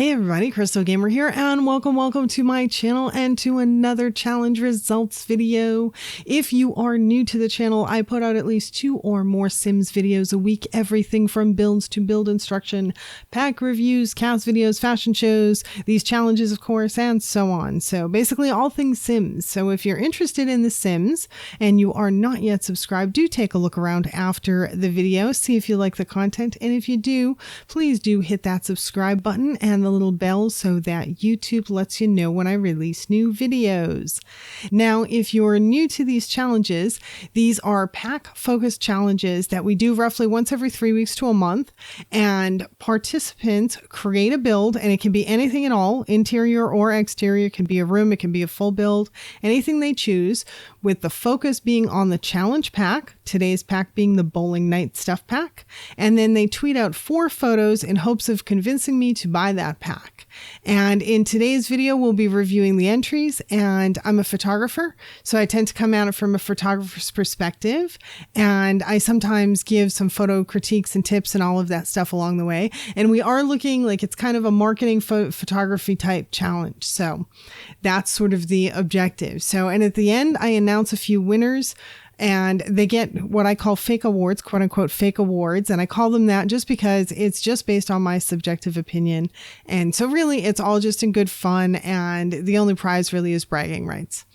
Hey everybody, Crystal Gamer here, and welcome to my channel and to another challenge results video. If you are new to the channel, I put out at least 2 or more Sims videos a week, everything from builds to build instruction, pack reviews, cast videos, fashion shows, these challenges of course, and so on. So basically all things Sims. So if you're interested in the Sims and you are not yet subscribed, do take a look around after the video, see if you like the content, and if you do, please do hit that subscribe button and the little bell so that YouTube lets you know when I release new videos. Now, if you're new to these challenges, these are pack focused challenges that we do roughly once every 3 weeks to a month, and participants create a build, and it can be anything at all, interior or exterior. It can be a room, it can be a full build, anything they choose, with the focus being on the challenge pack, today's pack being the bowling night stuff pack, and then they tweet out 4 photos in hopes of convincing me to buy that pack. And in today's video, we'll be reviewing the entries, and I'm a photographer, so I tend to come at it from a photographer's perspective, and I sometimes give some photo critiques and tips and all of that stuff along the way. And we are looking like it's kind of a marketing photography type challenge, so that's sort of the objective. So, and at the end, I announce a few winners, and they get what I call fake awards, quote unquote fake awards. And I call them that just because it's just based on my subjective opinion. And so really it's all just in good fun. And the only prize really is bragging rights.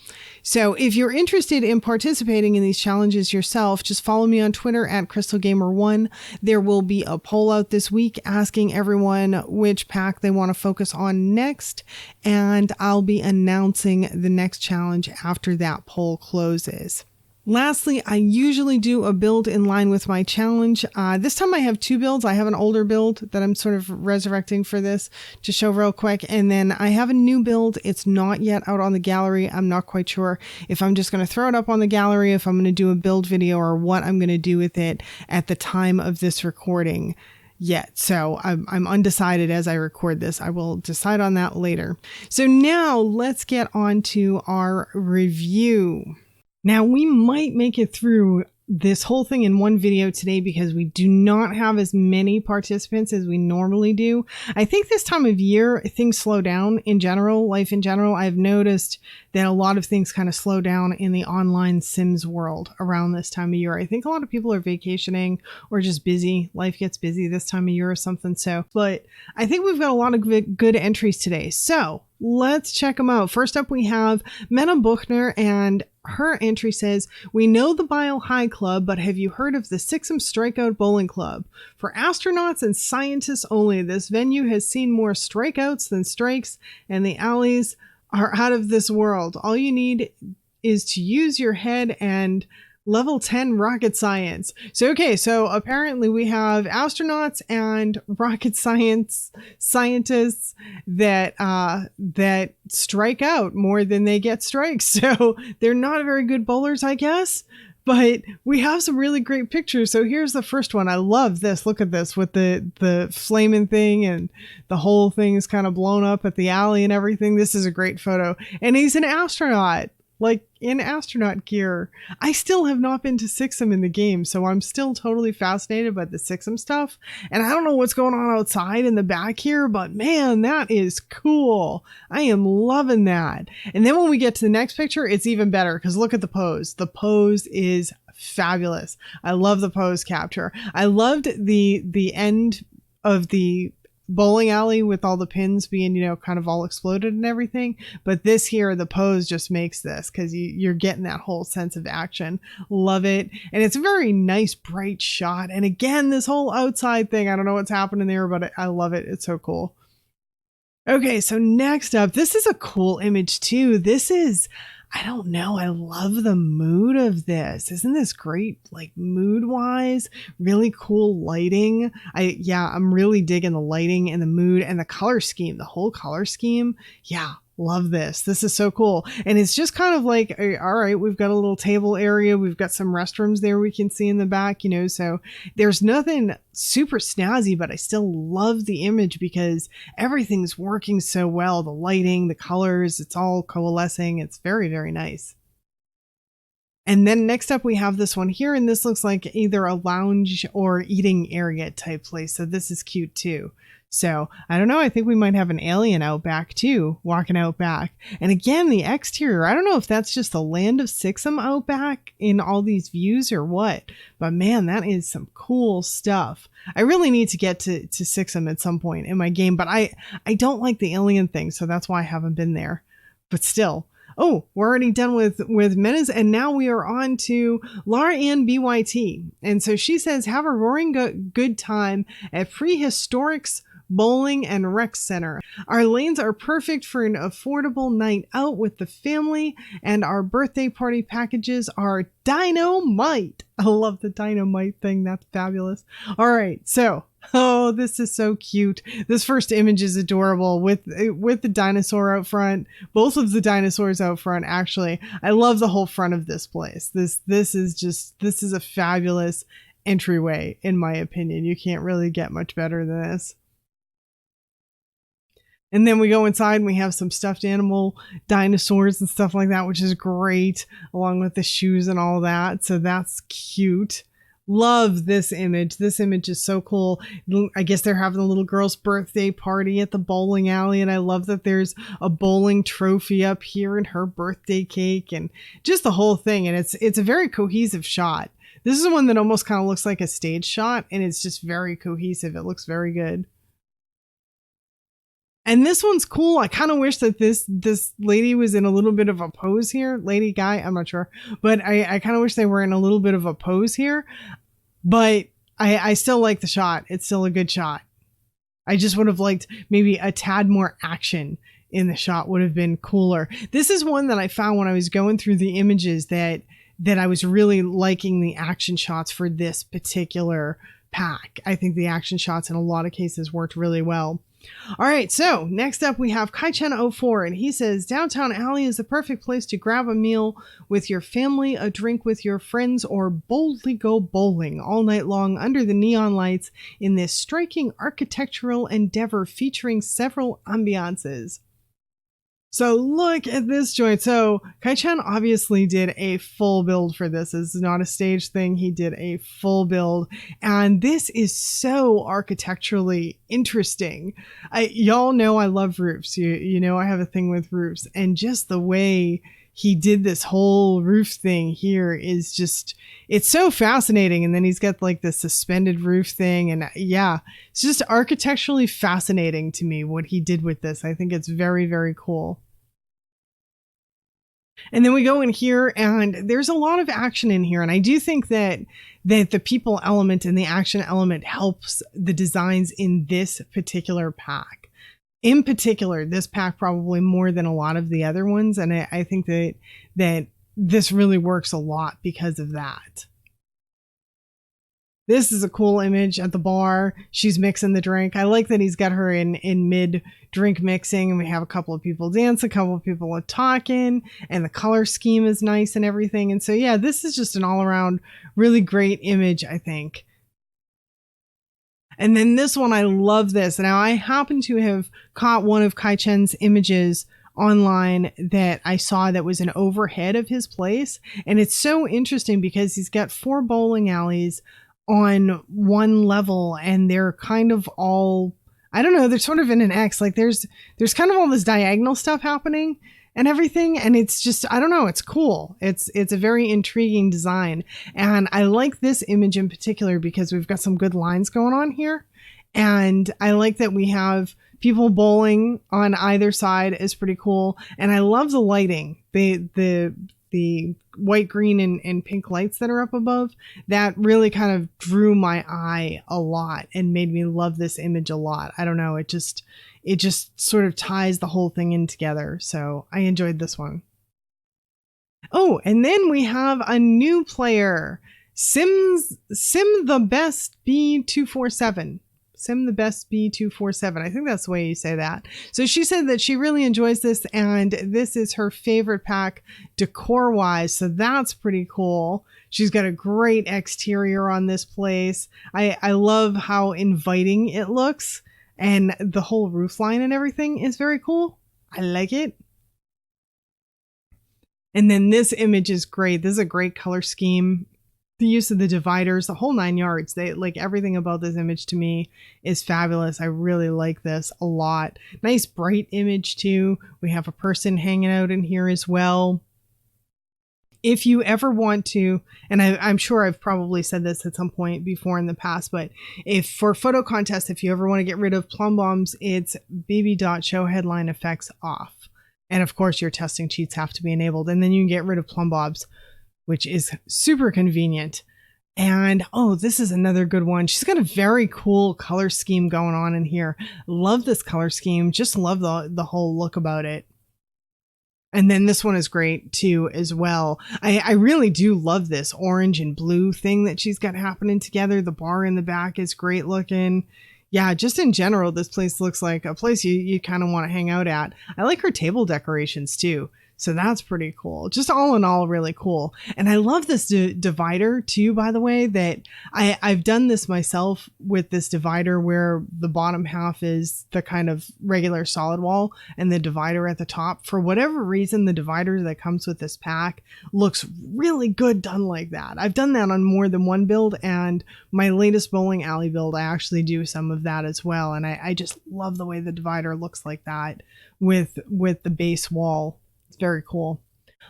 So if you're interested in participating in these challenges yourself, just follow me on Twitter at CrystalGamer1. There will be a poll out this week asking everyone which pack they want to focus on next. And I'll be announcing the next challenge after that poll closes. Lastly, I usually do a build in line with my challenge. This time I have 2 builds. I have an older build that I'm sort of resurrecting for this to show real quick. And then I have a new build. It's not yet out on the gallery. I'm not quite sure if I'm just going to throw it up on the gallery, if I'm going to do a build video, or what I'm going to do with it at the time of this recording yet. So I'm undecided as I record this. I will decide on that later. So now let's get on to our review. Now, we might make it through this whole thing in one video today because we do not have as many participants as we normally do. I think this time of year, things slow down in general, life in general. I've noticed that a lot of things kind of slow down in the online Sims world around this time of year. I think a lot of people are vacationing or just busy. Life gets busy this time of year or something. So, but I think we've got a lot of good entries today. So let's check them out. First up, we have Menem Buckner, and her entry says, "We know the Mile High Club, but have you heard of the Sixum Strikeout Bowling Club? For astronauts and scientists only, this venue has seen more strikeouts than strikes, and the alleys are out of this world. All you need is to use your head and level 10 rocket science." So, okay, so apparently we have astronauts and rocket scientists that strike out more than they get strikes. So they're not very good bowlers, I guess, but we have some really great pictures. So here's the first one. I love this. Look at this with the flaming thing, and the whole thing is kind of blown up at the alley and everything. This is a great photo. And he's an astronaut, like in astronaut gear. I still have not been to Sixum in the game, so I'm still totally fascinated by the Sixum stuff. And I don't know what's going on outside in the back here, but man, that is cool. I am loving that. And then when we get to the next picture, it's even better because look at the pose. The pose is fabulous. I love the pose capture. I loved the end of the bowling alley with all the pins being, you know, kind of all exploded and everything. But this here, the pose just makes this because you're getting that whole sense of action. Love it. And it's a very nice, bright shot. And again, this whole outside thing, I don't know what's happening there, but I love it. It's so cool. Okay, so next up, this is a cool image too. This is, I don't know, I love the mood of this. Isn't this great, like mood wise? Really cool lighting. I'm really digging the lighting and the mood and the color scheme, the whole color scheme. Yeah, love this. This is so cool. And it's just kind of like, all right, we've got a little table area. We've got some restrooms there we can see in the back, you know, so there's nothing super snazzy, but I still love the image because everything's working so well. The lighting, the colors, it's all coalescing. It's very, very nice. And then next up, we have this one here, and this looks like either a lounge or eating area type place. So this is cute too. So I don't know. I think we might have an alien out back too, walking out back. And again, the exterior, I don't know if that's just the land of Sixum out back in all these views or what, but man, that is some cool stuff. I really need to get to Sixum at some point in my game, but I don't like the alien thing. So that's why I haven't been there, but still. Oh, we're already done with Menace, and now we are on to Laura Ann BYT. And so she says, have a roaring good time at Prehistorics Bowling and Rec Center. Our lanes are perfect for an affordable night out with the family, and our birthday party packages are dynamite. I love the dynamite thing. That's fabulous. All right, so oh, this is so cute. This first image is adorable with the dinosaur out front. Both of the dinosaurs out front, actually. I love the whole front of this place. This is a fabulous entryway, in my opinion. You can't really get much better than this. And then we go inside and we have some stuffed animal dinosaurs and stuff like that, which is great, along with the shoes and all that. So that's cute. Love this image. This image is so cool. I guess they're having a little girl's birthday party at the bowling alley, and I love that there's a bowling trophy up here and her birthday cake and just the whole thing. And it's a very cohesive shot. This is one that almost kind of looks like a stage shot, and it's just very cohesive. It looks very good. And this one's cool. I kind of wish that this lady was in a little bit of a pose here. Lady, guy, I'm not sure. But I kind of wish they were in a little bit of a pose here. But I still like the shot. It's still a good shot. I just would have liked maybe a tad more action in the shot would have been cooler. This is one that I found when I was going through the images that I was really liking the action shots for this particular pack. I think the action shots in a lot of cases worked really well. All right, so next up we have KaiChen04, and he says, Downtown Alley is the perfect place to grab a meal with your family, a drink with your friends, or boldly go bowling all night long under the neon lights in this striking architectural endeavor featuring several ambiances. So look at this joint. So KaiChen obviously did a full build for this. This is not a stage thing. He did a full build. And this is so architecturally interesting. Y'all know I love roofs. You know I have a thing with roofs. And just the way he did this whole roof thing here is just, it's so fascinating. And then he's got like the suspended roof thing. And yeah, it's just architecturally fascinating to me what he did with this. I think it's very, very cool. And then we go in here and there's a lot of action in here. And I do think that the people element and the action element helps the designs in this particular pack. In particular, this pack probably more than a lot of the other ones. And I think that this really works a lot because of that. This is a cool image at the bar. She's mixing the drink. I like that he's got her in mid drink mixing, and we have a couple of people dancing, a couple of people are talking, and the color scheme is nice and everything. And so, yeah, this is just an all around really great image, I think. And then this one, I love this. Now, I happen to have caught one of KaiChen's images online that I saw that was an overhead of his place. And it's so interesting because he's got 4 bowling alleys on one level, and they're kind of all, I don't know, they're sort of in an X. Like there's kind of all this diagonal stuff happening and everything. And it's just, I don't know, it's cool. It's a very intriguing design. And I like this image in particular because we've got some good lines going on here. And I like that we have people bowling on either side is pretty cool. And I love the lighting. The white, green, and pink lights that are up above, that really kind of drew my eye a lot and made me love this image a lot. I don't know. It just sort of ties the whole thing in together. So I enjoyed this one. Oh, and then we have a new player, Sim the Best B247. Sim the Best B247. I think that's the way you say that. So she said that she really enjoys this, and this is her favorite pack decor wise. So that's pretty cool. She's got a great exterior on this place. I love how inviting it looks, and the whole roof line and everything is very cool. I like it. And then this image is great. This is a great color scheme. The use of the dividers, the whole 9 yards, they like everything about this image to me is fabulous. I really like this a lot. Nice bright image too. We have a person hanging out in here as well. If you ever want to, and I'm sure I've probably said this at some point before in the past, but if for photo contests, if you ever want to get rid of plumb bombs, it's bb.show headline effects off. And of course your testing cheats have to be enabled, and then you can get rid of plumb bombs, which is super convenient. And oh, this is another good one. She's got a very cool color scheme going on in here. Love this color scheme. Just love the whole look about it. And then this one is great too as well. I really do love this orange and blue thing that she's got happening together. The bar in the back is great looking. Yeah, just in general, this place looks like a place you kind of want to hang out at. I like her table decorations too. So that's pretty cool. Just all in all, really cool. And I love this divider too, by the way, that I've done this myself with this divider where the bottom half is the kind of regular solid wall and the divider at the top. For whatever reason, the divider that comes with this pack looks really good done like that. I've done that on more than one build, and my latest bowling alley build, I actually do some of that as well. And I just love the way the divider looks like that with the base wall. It's very cool.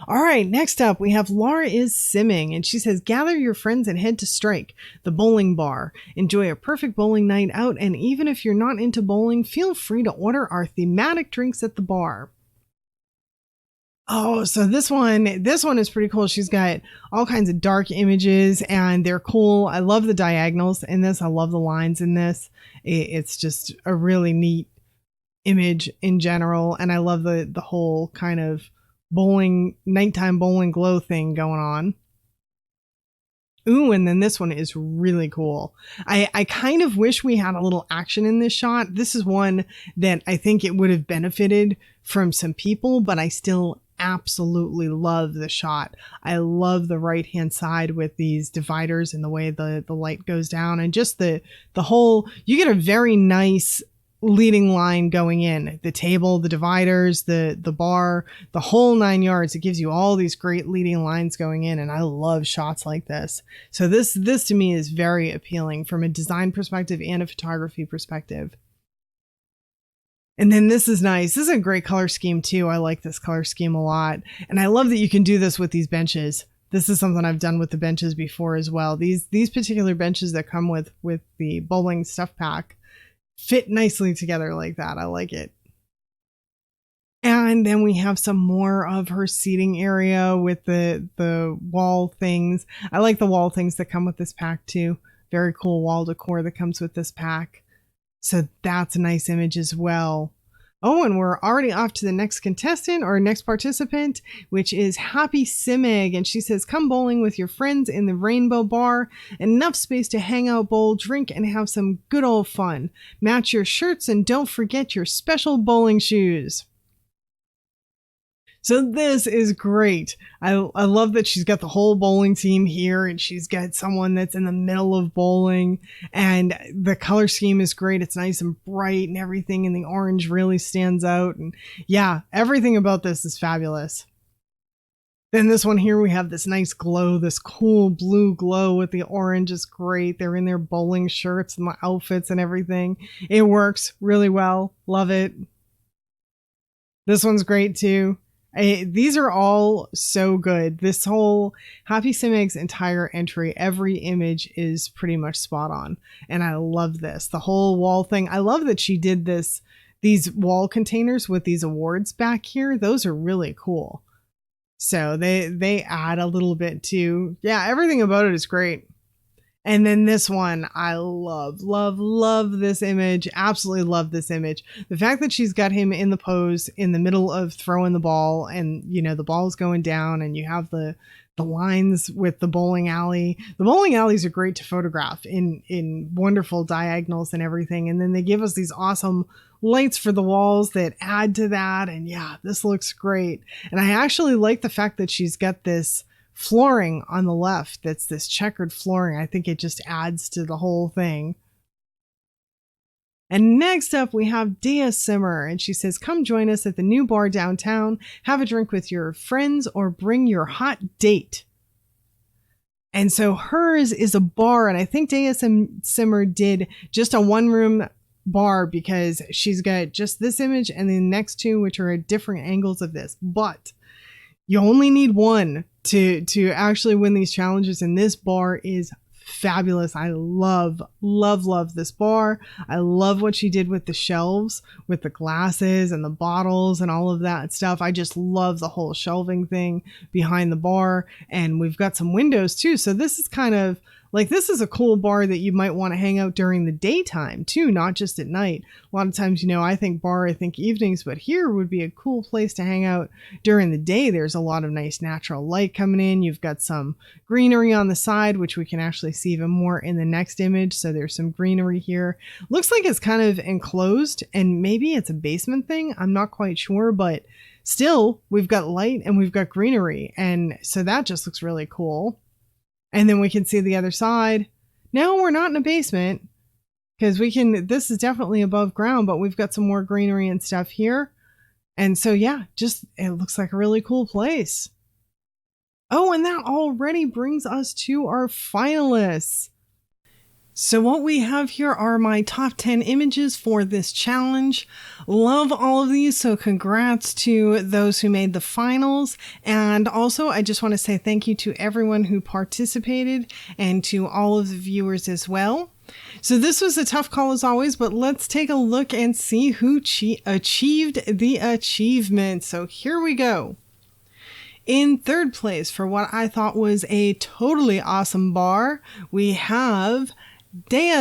All right, next up we have Laura is simming, and she says, gather your friends and head to Strike, the bowling bar. Enjoy a perfect bowling night out, and even if you're not into bowling, feel free to order our thematic drinks at the bar. Oh, so this one is pretty cool. She's got all kinds of dark images and they're cool. I love the diagonals in this. I love the lines in this. It's just a really neat image in general, and I love the whole kind of nighttime bowling glow thing going on. Ooh, and then this one is really cool. I kind of wish we had a little action in this shot. This is one that I think it would have benefited from some people, but I still absolutely love the shot. I love the right hand side with these dividers and the way the light goes down, and just the whole, you get a very nice leading line going in. The table, the dividers, the bar, the whole 9 yards. It gives you all these great leading lines going in, and I love shots like this. So this to me is very appealing from a design perspective and a photography perspective. And then this is nice. This is a great color scheme too. I like this color scheme a lot. And I love that you can do this with these benches. This is something I've done with the benches before as well. These particular benches that come with the bowling stuff pack fit nicely together like that. I like it. And then we have some more of her seating area with the wall things. I like the wall things that come with this pack too. Very cool wall decor that comes with this pack. So that's a nice image as well. Oh, and we're already off to the next contestant or next participant, which is Happy Simig. And she says, come bowling with your friends in the Rainbow Bar. Enough space to hang out, bowl, drink, and have some good old fun. Match your shirts and don't forget your special bowling shoes. So this is great. I love that she's got the whole bowling team here, and she's got someone that's in the middle of bowling, and the color scheme is great. It's nice and bright and everything, and the orange really stands out. And yeah, everything about this is fabulous. Then this one here, we have this nice glow, this cool blue glow with the orange is great. They're in their bowling shirts and the outfits and everything. It works really well. Love it. This one's great too. These are all so good. This whole Happy Simig's entire entry, every image is pretty much spot on. And I love this. The whole wall thing. I love that she did these wall containers with these awards back here. Those are really cool. So they add a little bit to, yeah, everything about it is great. And then this one, I love this image. Absolutely love this image. The fact that she's got him in the pose in the middle of throwing the ball, and you know the ball's going down, and you have the lines with the bowling alley. The bowling alleys are great to photograph in wonderful diagonals and everything. And then they give us these awesome lights for the walls that add to that. And yeah, this looks great. And I actually like the fact that she's got this flooring on the left that's this checkered flooring. I think it just adds to the whole thing. And next up we have Dea Simmer, and she says, come join us at the new bar downtown, have a drink with your friends, or bring your hot date. And so hers is a bar, and I think DSM Simmer did just a one-room bar because she's got just this image and the next two, which are at different angles of this. But you only need one to actually win these challenges, and this bar is fabulous. I love this bar. I love what she did with the shelves, with the glasses and the bottles and all of that stuff. I just love the whole shelving thing behind the bar, and we've got some windows too. So this is kind of like, this is a cool bar that you might want to hang out during the daytime too, not just at night. A lot of times, you know, I think evenings, but here would be a cool place to hang out during the day. There's a lot of nice natural light coming in. You've got some greenery on the side, which we can actually see even more in the next image. So there's some greenery here. Looks like it's kind of enclosed, and maybe it's a basement thing. I'm not quite sure, but still, we've got light and we've got greenery. And so that just looks really cool. And then we can see the other side. No, we're not in a basement because this is definitely above ground, but we've got some more greenery and stuff here. And so, yeah, it looks like a really cool place. Oh, and that already brings us to our finalists. So what we have here are my top 10 images for this challenge. Love all of these, so congrats to those who made the finals. And also, I just want to say thank you to everyone who participated and to all of the viewers as well. So this was a tough call as always, but let's take a look and see who achieved the achievement. So here we go. In third place, for what I thought was a totally awesome bar, we have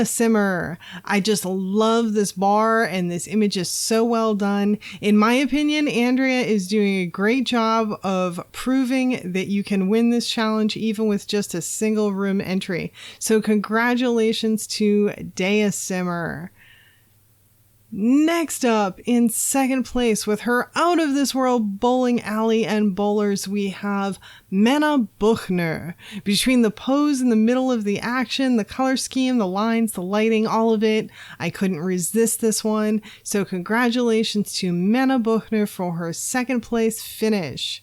Simmer. I just love this bar, and this image is so well done. In my opinion, Andrea is doing a great job of proving that you can win this challenge even with just a single room entry. So congratulations to Simmer. Next up, in second place with her out of this world bowling alley and bowlers, we have Menem Buckner. Between the pose in the middle of the action, the color scheme, the lines, the lighting, all of it, I couldn't resist this one. So congratulations to Menem Buckner for her second place finish.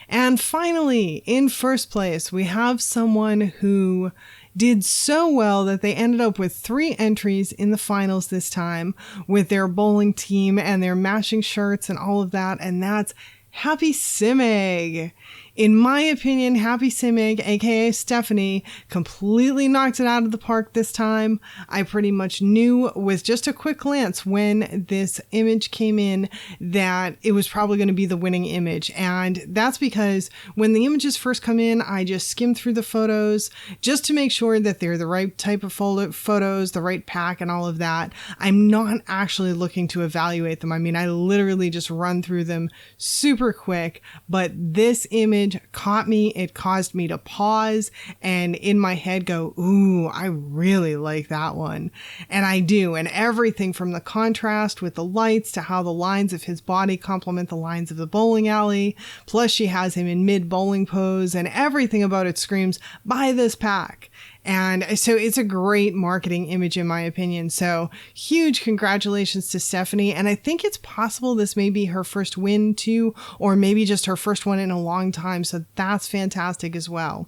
And finally, in first place, we have someone who did so well that they ended up with 3 entries in the finals this time with their bowling team and their matching shirts and all of that, and that's Happy Simeg. In my opinion, Happy Simeg, aka Stephanie, completely knocked it out of the park this time. I pretty much knew with just a quick glance when this image came in that it was probably going to be the winning image. And that's because when the images first come in, I just skim through the photos just to make sure that they're the right type of photos, the right pack and all of that. I'm not actually looking to evaluate them. I mean, I literally just run through them super quick, but this image caught me. It caused me to pause and in my head go, ooh, I really like that one. And I do. And everything from the contrast with the lights to how the lines of his body complement the lines of the bowling alley. Plus she has him in mid bowling pose, and everything about it screams, buy this pack. And so it's a great marketing image in my opinion. So huge congratulations to Stephanie. And I think it's possible this may be her first win too, or maybe just her first one in a long time. So that's fantastic as well.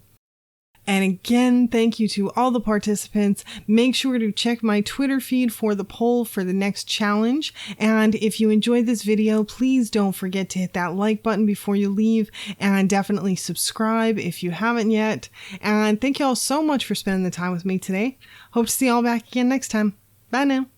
And again, thank you to all the participants. Make sure to check my Twitter feed for the poll for the next challenge. And if you enjoyed this video, please don't forget to hit that like button before you leave, and definitely subscribe if you haven't yet. And thank you all so much for spending the time with me today. Hope to see you all back again next time. Bye now.